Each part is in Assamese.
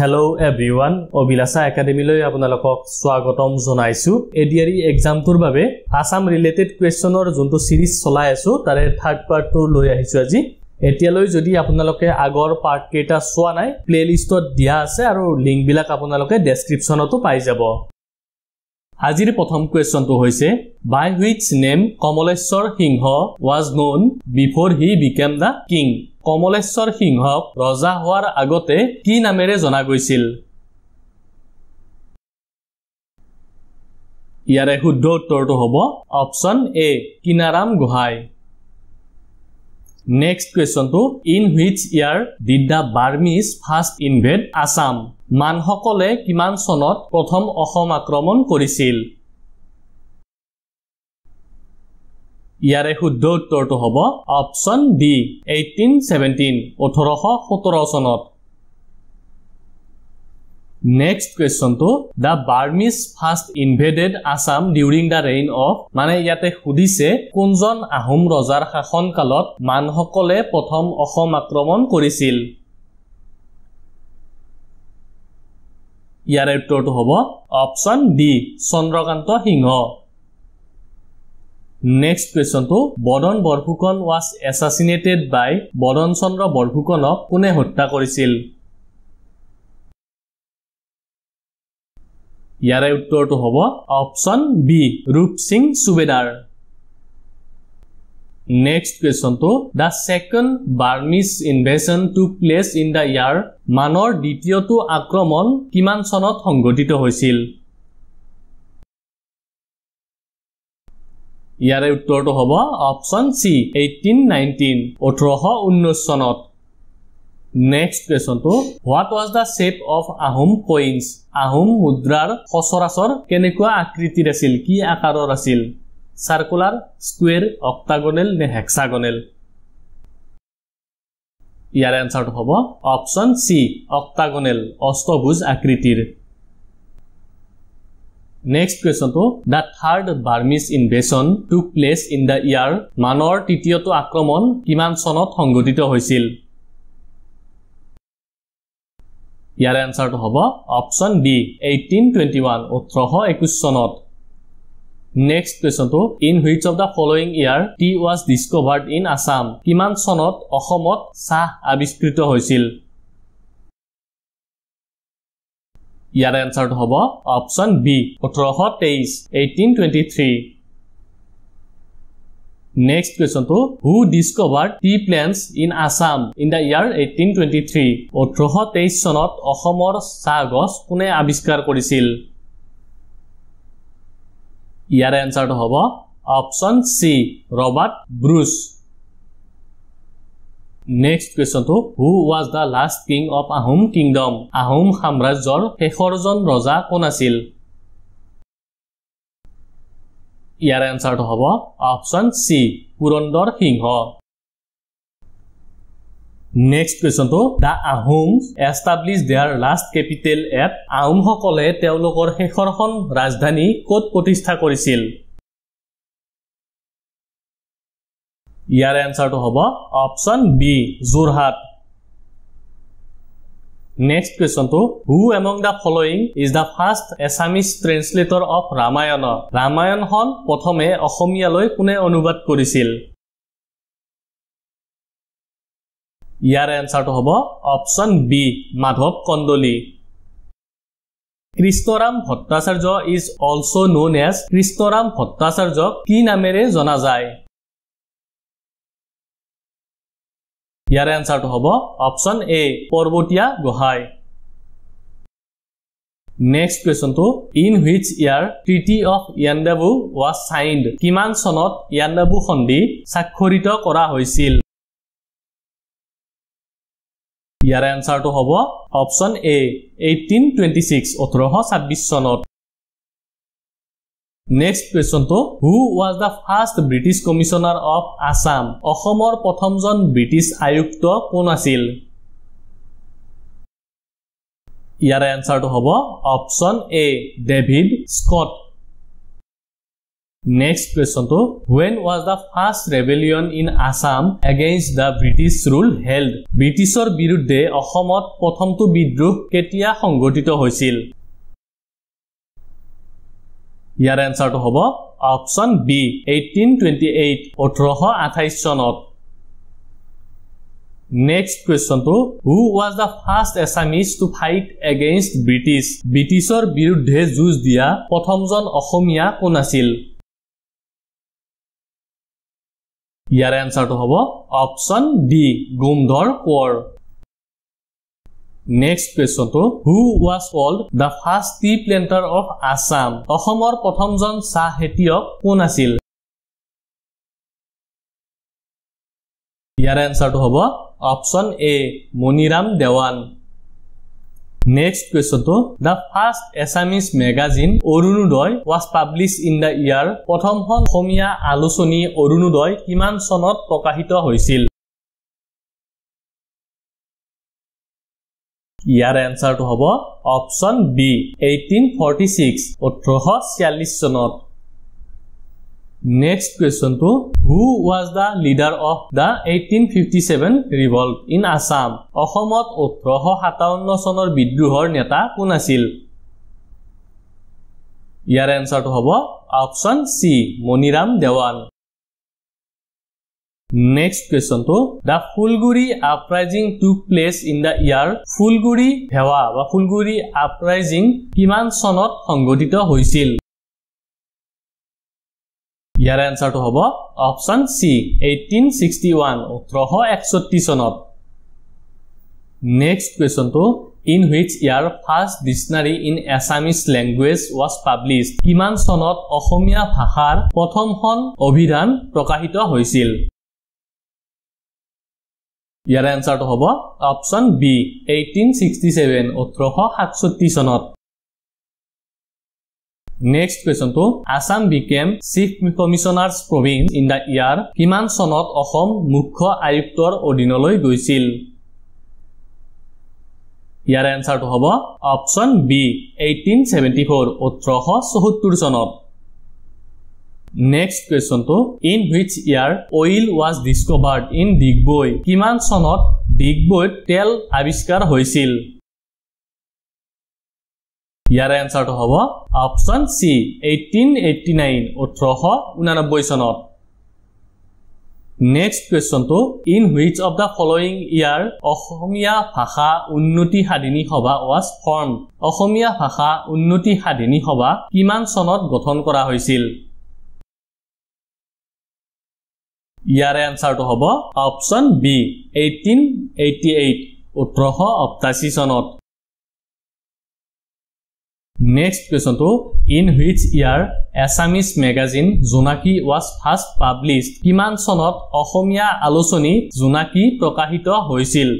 Hello everyone, Obilasa Academy loi apnalokok swagatom jonaisu. ADRE exam tur babe Assam related question or jonto series cholai asu tare third part to loi ahisu aji. Etialoi jodi apnaloke agor part keta chua nai playlist ot dia ase aru link bilak apnaloke description oto pai jabo. Ajir prothom question to hoise by which name Kamaleshwar Singha was known before he became the king. Kamaleshwar Singha raja hoar agote ki namere jona goisil. Iare শুদ্ধ উত্তৰটো হ'ব option A Kinaram Gohai. Next question to in which year did the Burmese first invade Assam? মানসকলে কিমান চনত প্ৰথম অসম আক্ৰমণ কৰিছিল? ইয়াৰে শুদ্ধ উত্তৰটো হ'ব option D 1817 1817 চনত. Next question to the Burmese first invaded Assam during the reign of মানে ইয়াতে খুদিছে কোনজন আহোম ৰজাৰ শাসন কালত মানসকলে প্ৰথম অসম আক্ৰমণ কৰিছিল? ইয়াৰে উত্তৰটো হ'ব option D Chandrakant Singh. Next question to Bodon Borphukon was assassinated by Bodon Chandra Borphukonok কোনে হত্যা কৰিছিল? ইয়াৰে উত্তৰটো হ'ব option B Rup Singh Subedar. Next question to the second Burmese invasion took place in the year মানৰ দ্বিতীয়টো আক্ৰমণ কিমান চনত সংঘটিত হৈছিল? ইয়াৰে উত্তৰটো হ'ব option C 1819 1819 চনত. Next question to what was the shape of Ahom coins? Ahom mudrar সচৰাচৰ কেনেকুৱা আকৃতিৰ আছিল, কি আকাৰৰ আছিল? Circular, square, octagonal নে hexagonal? ইয়াৰ আনসাৰটো হ'ব option C octagonal অষ্টভুজ আকৃতিৰ. Next question to the third Burmese invasion took place in the year মানৰ তৃতীয়টো আক্ৰমণ কিমান চনত সংঘটিত হৈছিল? ইয়াৰ আনসাৰটো হ'ব option B 1821 1821 চনত. Next question to in which of the following year tea was discovered in Assam? কিমান চনত অসমত চাহ আৱিষ্কৃত হৈছিল? ইয়াৰ আনসাৰটো হ'ব option B 1823 1823. Next question to who discovered tea plants in Assam in the year 1823? 1823 চনত অসমৰ চাহ গছ কোনে আৱিষ্কাৰ কৰিছিল? ইয়াৰ আনসাৰটো হ'ব option C Robert Bruce. Next question to who was the last king of Ahom kingdom? Ahom সাম্ৰাজ্যৰ শেষৰজন ৰজা কোন আছিল? ইয়াৰ আনসাৰটো হ'ব option C Purandar Singh. Next question to the Ahoms established their last capital at Ahom সকলে তেওঁলোকৰ শেষৰখন ৰাজধানী ক'ত প্ৰতিষ্ঠা কৰিছিল? ইয়াৰ আনসাৰটো হ'ব option B Jorhat. Next question to who among the following is the first Assamese translator of Ramayana? ৰামায়ণখন প্ৰথমে অসমীয়ালৈ কোনে অনুবাদ কৰিছিল? ইয়াৰ আনসাৰটো হ'ব option B Madhav Kandali. Krishnaram Bhattacharya is also known as Krishnaram ভট্টাচাৰ্যক কি নামেৰে জনা যায়? ইয়াৰ আনসাৰটো হ'ব option A পৰ্বতীয়া Gohain. Next question to in which year Treaty of Yandabu was signed? কিমান চনত ইয়াণ্ডাবু সন্ধি স্বাক্ষৰিত কৰা হৈছিল? ইয়াৰ আনসাৰটো হ'ব option A 1826 1826 চনত. Next question to who was the first British Commissioner of Assam? অসমৰ প্ৰথমজন ব্ৰিটিছ আয়ুক্ত কোন আছিল? ইয়াৰ আনসাৰটো হ'ব option A David Scott. Next question to when was the first rebellion in Assam against the British rule held? Britishৰ বিৰুদ্ধে অসমত প্ৰথমটো বিদ্ৰোহ কেতিয়া সংঘটিত হৈছিল? ইয়াৰ এনসাৰটো হ'ব অপচন বি 1828 1828 চনত। Next question to who was the first Assamese to fight against British? Britishৰ বিৰুদ্ধে যুঁজ দিয়া প্ৰথমজন অসমীয়া কোন আছিল? ইয়াৰ এনসাৰটো হ'ব option D Gomdhar Konwar. Next question to who was called the first tea planter of Assam? অসমৰ প্ৰথমজন চাহ খেতিয়ক কোন আছিল? ইয়াৰ এনসাৰটো হ'ব option A Maniram Dewan. Next question to the first Assamese magazine Orunodoy was published in the year প্ৰথমখন অসমীয়া আলোচনী অৰুণোদয় কিমান চনত প্ৰকাশিত হৈছিল? ইয়াৰ এনসাৰটো হ'ব অপচন বি 1846 1846 চনত। Next question to who was the leader of the 1857 revolt in Assam? অসমত 1857 চনৰ বিদ্ৰোহৰ নেতা কোন আছিল? ইয়াৰ এনসাৰটো হ'ব option C Maniram Dewan. Next question to the Fulguri uprising took place in the year Fulguri Bhewa বা Fulguri uprising কিমান চনত সংঘটিত হৈছিল? ইয়াৰ এনসাৰটো হ'ব অপচন সি 1861 1861 চনত। Next question to in which year first dictionary in Assamese language was published? কিমান চনত অসমীয়া ভাষাৰ প্ৰথমখন অভিধান প্ৰকাশিত হৈছিল? ইয়াৰ এনসাৰটো হ'ব অপচন বি 1867 1867 চনত। Next question to Assam became Chief Commissioner's province in the year কিমান চনত অসম মুখ্য আয়ুক্তৰ অধীনলৈ গৈছিল? ইয়াৰ এনসাৰটো হ'ব অপচন বি 1874 1874 চনত। Next question to in which year oil was discovered in Digboi? কিমান চনত ডিগবৈত তেল আৱিষ্কাৰ হৈছিল? ইয়াৰ এনসাৰটো হ'ব অপচন সি 1889 1889 চনত। Next question to in which of the following year অসমীয়া ভাষা উন্নতি সাধিনী সভা was formed? অসমীয়া ভাষা উন্নতি সাধিনী সভা কিমান চনত গঠন কৰা হৈছিল? ইয়াৰ এনসাৰটো হ'ব অপচন বি 1888 1888 চনত। Next question to in which year Assamese magazine Jonaki was first published? কিমান চনত অসমীয়া আলোচনী জোনাকী প্ৰকাশিত হৈছিল?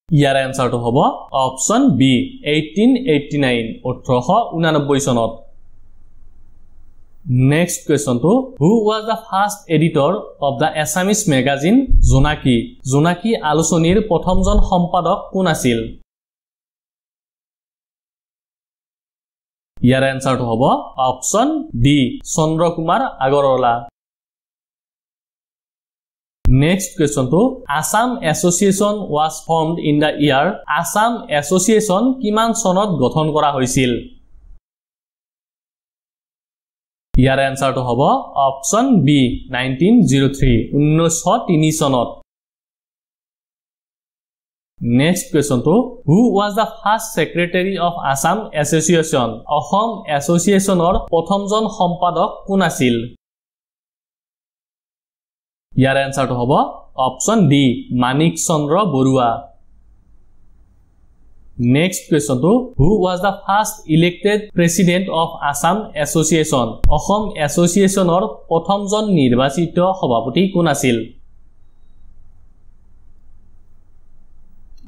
ইয়াৰ এনসাৰটো হ'ব অপচন বি 1889 1889 চনত। Next question to who was the first editor of the Assamese magazine Jonaki? Jonaki আলোচনীৰ প্ৰথমজন সম্পাদক কোন আছিল? ইয়াৰ এনসাৰটো হ'ব option D Chandra Kumar Agarwala. Next question to Assam Association was formed in the year Assam Association কিমান চনত গঠন কৰা হৈছিল? ইয়াৰ এনসাৰটো হ'ব অপচন বি 1903 1903 চনত। Next question to who was the first secretary of Assam Association? Asom এছ'চিয়েশ্যনৰ প্ৰথমজন সম্পাদক কোন আছিল? ইয়াৰ এনসাৰটো হ'ব option D Manik Chandra Barua. Next question to who was the first elected president of Assam Association? Asom এছ'চিয়েশ্যনৰ প্ৰথমজন নিৰ্বাচিত সভাপতি কোন আছিল?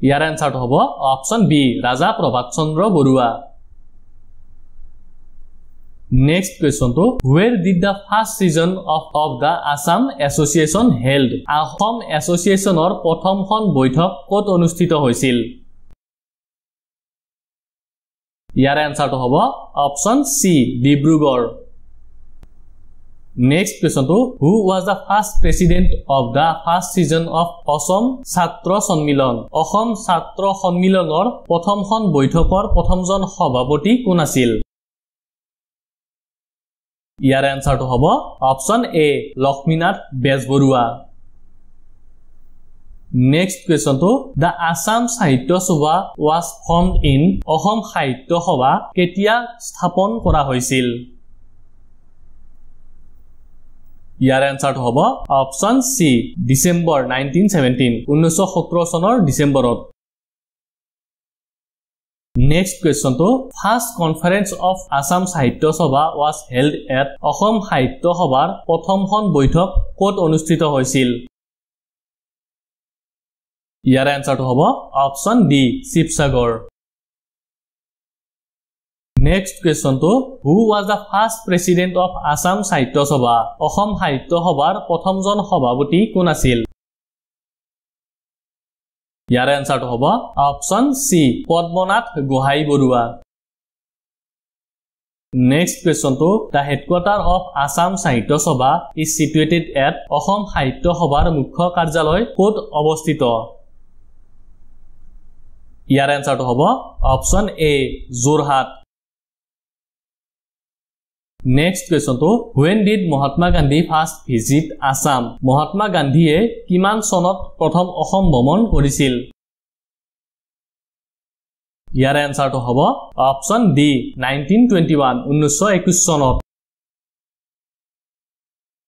ইয়াৰ এনসাৰটো হ'ব option B Raja Prabhat Chandra Barua. Next question to where did the first session of the Assam Association held? Asom এছ'চিয়েশ্যনৰ প্ৰথমখন বৈঠক ক'ত অনুষ্ঠিত হৈছিল? ইয়াৰ এনসাৰটো হ'ব অপচন সি ডিব্ৰুগড় নেক্সট কোৱেশ্চনটো who was the first president of the first season of Asom Chhatra Sanmilan Assam ছাত্ৰ সন্মিলনৰ প্ৰথমখন বৈঠকৰ প্ৰথমজন সভাপতি কোন আছিল ইয়াৰ এনসাৰটো হ'ব অপচন এ লক্ষ্মীনাথ বেজবৰুৱা নেক্সট কোৱেশ্চনটো দা Assam Sahitya Sabha was formed in Assam সাহিত্য সভা কেতিয়া স্থাপন কৰা হৈছিল ইয়াৰ এনসাৰটো হ'ব অপচন সি ডিসেম্বৰ 1917 1917 চনৰ ডিসেম্বৰত নেক্সট কোৱেশ্চনটো first conference of Assam Sahitya Sabha was held at Assam সাহিত্য সভাৰ প্ৰথমখন বৈঠক ক'ত অনুষ্ঠিত হৈছিল ইয়াৰ এনসাৰটো হ'ব অপচন ডি শিৱসাগৰ নেক্সট কোৱেশ্চনটো who was the first president of Assam Sahitya Sabha Assam সাহিত্য সভাৰ প্ৰথমজন সভাপতি কোন আছিল ইয়াৰ এনসাৰটো হ'ব option C Padmanath Gohain Barua next কোৱেশ্চনটো the headquarter of Assam Sahitya Sabha is সিটুৱেটেড at Assam সাহিত্য সভাৰ মুখ্য কাৰ্যালয় ক'ত অৱস্থিত ইয়াৰ এনসাৰটো হ'ব অপচন এ যোৰহাট নেক্সট কোৱেশ্চনটো when did Mahatma Gandhi first visit Assam Mahatma গান্ধীয়ে কিমান চনত প্ৰথম অসম ভ্ৰমণ কৰিছিল ইয়াৰ এনসাৰটো হ'ব অপচন ডি 1921 1921 চনত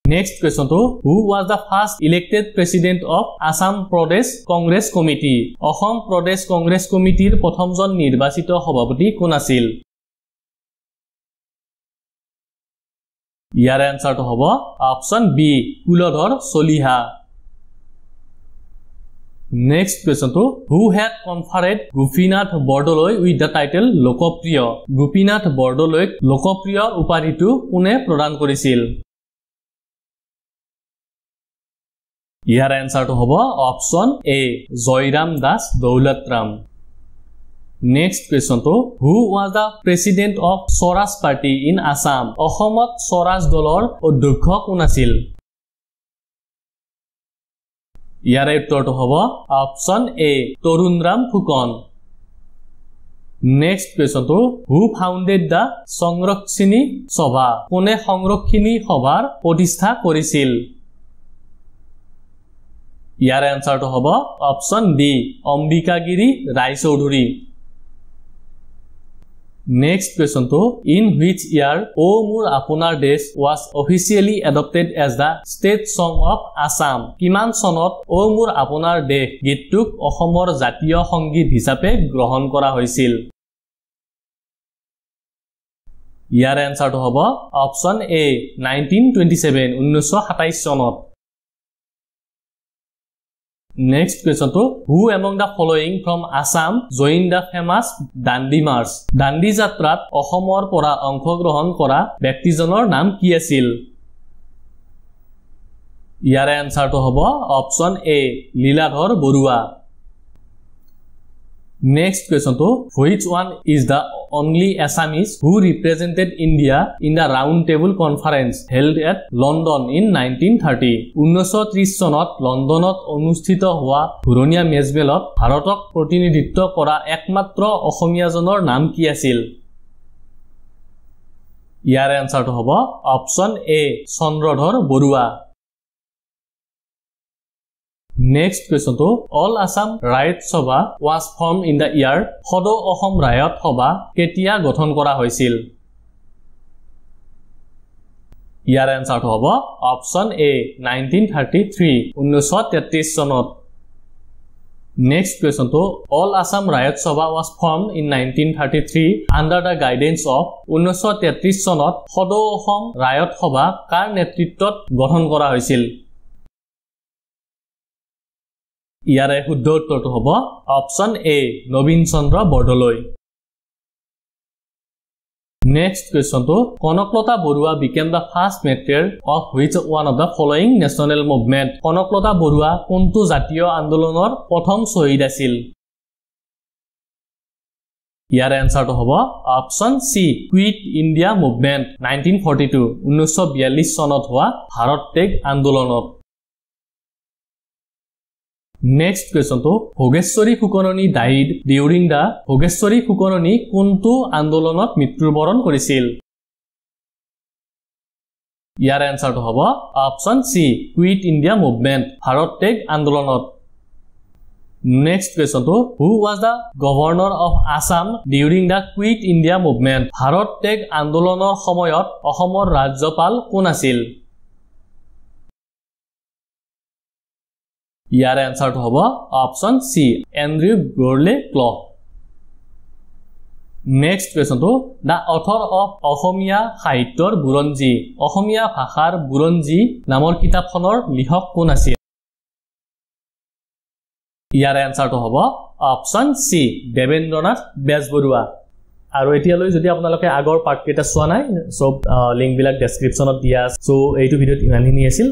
নেক্সট কোৱেশ্চনটো who was the first elected president of Assam Pradesh Congress Committee Asom Pradesh Congress কমিটিৰ প্ৰথমজন নিৰ্বাচিত সভাপতি কোন আছিল ইয়াৰ এনসাৰটো হ'ব option B Kuladhar Chaliha next কোৱেশ্চনটো who had conferred Gopinath Bordoloi with the title Lokapriya Gopinath বৰদলৈক লোকপ্ৰিয় উপাধিটো কোনে প্ৰদান কৰিছিল ইয়াৰ এনসাৰটো হ'ব option A Jairam Das Daulatram next কোৱেশ্চনটো who was the president of Swaraj party in Assam অসমত স্বৰাজ দলৰ অধ্যক্ষ কোন আছিল ইয়াৰ উত্তৰটো হ'ব option A Tarunram Phukan next কোৱেশ্চনটো who founded the Sangrakshini Sabha কোনে সংৰক্ষিণী সভাৰ প্ৰতিষ্ঠা কৰিছিল ইয়াৰ এনসাৰটো হ'ব option D Ambikagiri Raichoudhury next কোৱেশ্চনটো in which year O Mur Apunar Desh was officially adopted as the state song of Assam কিমান চনত ও মোৰ আপোনাৰ দেশ গীতটোক অসমৰ জাতীয় সংগীত হিচাপে গ্ৰহণ কৰা হৈছিল ইয়াৰ এনসাৰটো হ'ব অপচন এ 1927 1927 চনত নেক্সট কোৱেশ্চনটো who among the following from Assam join the famous Dandi march Dandi যাত্ৰাত অসমৰ পৰা অংশগ্ৰহণ কৰা ব্যক্তিজনৰ নাম কি আছিল ইয়াৰ এনসাৰটো হ'ব option A Liladhar Barua next কোৱেশ্চনটো which one is the only Assamese who represented India in the round table conference held at London in 1930 1930 চনত লণ্ডনত অনুষ্ঠিত হোৱা ঘূৰণীয়া মেজমেলত ভাৰতক প্ৰতিনিধিত্ব কৰা একমাত্ৰ অসমীয়াজনৰ নাম কি আছিল ইয়াৰ এনসাৰটো হ'ব option A Chandradhar Barua next কোৱেশ্চনটো all Assam Raiyat Sabha was formed in the ইয়াৰ সদৌ অসম ৰায়ত সভা কেতিয়া গঠন কৰা হৈছিল ইয়াৰ এনসাৰটো হ'ব অপচন এ 1933 1933 চনত next কোৱেশ্চনটো all Assam Raiyat Sabha was formed in 1933 under the guidance of 1933 চনত সদৌ অসম ৰায়ত সভা কাৰ নেতৃত্বত গঠন কৰা হৈছিল ইয়াৰে শুদ্ধ উত্তৰটো হ'ব option A Nabin Chandra Bordoloi next কোৱেশ্চনটো Kanaklata Barua became the first martyr of which one of the following national movement Kanaklata Barua কোনটো জাতীয় আন্দোলনৰ প্ৰথম শহীদ আছিল ইয়াৰ এনসাৰটো হ'ব option C quit India movement 1942 1942 চনত হোৱা ভাৰত ত্যাগ আন্দোলনত নেক্সট কোৱেশ্চনটো Bhogeswari Phukanani died during the Bhogeswari Phukanani কোনটো আন্দোলনত মৃত্যুবৰণ কৰিছিল ইয়াৰ এনসাৰটো হ'ব option C quit India movement Bharat ত্যাগ আন্দোলনত নেক্সট কোৱেশ্চনটো who was the governor of Assam during the quit India movement Bharat ত্যাগ আন্দোলনৰ সময়ত অসমৰ ৰাজ্যপাল কোন আছিল ইয়াৰ এনসাৰটো হ'ব option C Andrew Gourlay Clow next কোৱেশ্চনটো দা অথৰ অফ অসমীয়া সাহিত্যৰ বুৰঞ্জী অসমীয়া ভাষাৰ বুৰঞ্জী নামৰ কিতাপখনৰ লিখক কোন আছিল ইয়াৰ এনসাৰটো হ'ব অপচন সি দেবেন্দ্ৰনাথ বেজবৰুৱা আৰু এতিয়ালৈ যদি আপোনালোকে আগৰ পাৰ্ট কেইটা চোৱা নাই সব লিংক বিলাক ডেসক্ৰিপচনত দিয়া আছে সো এইটো ভিডিঅ'ত ইমানখিনি আছিল